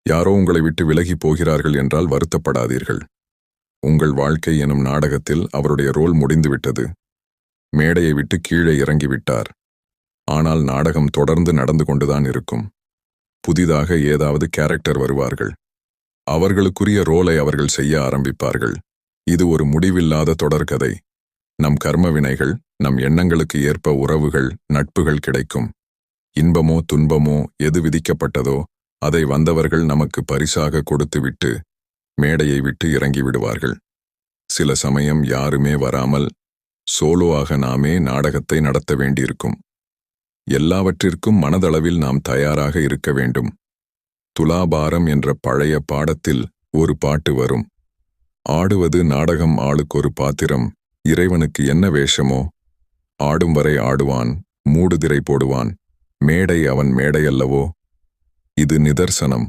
யாரோ உங்களை விட்டு விலகி போகிறார்கள் என்றால் வருத்தப்படாதீர்கள். உங்கள் வாழ்க்கை எனும் நாடகத்தில் அவருடைய ரோல் முடிந்துவிட்டது. மேடையை விட்டு கீழே இறங்கிவிட்டார். ஆனால் நாடகம் தொடர்ந்து நடந்து கொண்டுதான் இருக்கும். புதிதாக ஏதாவது கேரக்டர் வருவார்கள். அவர்களுக்குரிய ரோலை அவர்கள் செய்ய ஆரம்பிப்பார்கள். இது ஒரு முடிவில்லாத தொடர்கதை. நம் கர்ம வினைகள், நம் எண்ணங்களுக்கு ஏற்ப உறவுகள், நட்புகள் கிடைக்கும். இன்பமோ துன்பமோ எது விதிக்கப்பட்டதோ அதை வந்தவர்கள் நமக்கு பரிசாக கொடுத்துவிட்டு மேடையை விட்டு இறங்கி விடுவார்கள். சில சமயம் யாருமே வராமல் சோலோவாக நாமே நாடகத்தை நடத்த வேண்டியிருக்கும். எல்லாவற்றிற்கும் மனதளவில் நாம் தயாராக இருக்க வேண்டும். துலாபாரம் என்ற பழைய பாடத்தில் ஒரு பாட்டு வரும். ஆடுவது நாடகம், ஆளுக்கொரு பாத்திரம், இறைவனுக்கு என்ன வேஷமோ, ஆடும் வரை ஆடுவான், மூடுதிரை போடுவான், மேடை அவன் மேடையல்லவோ. இது நிதர்சனம்.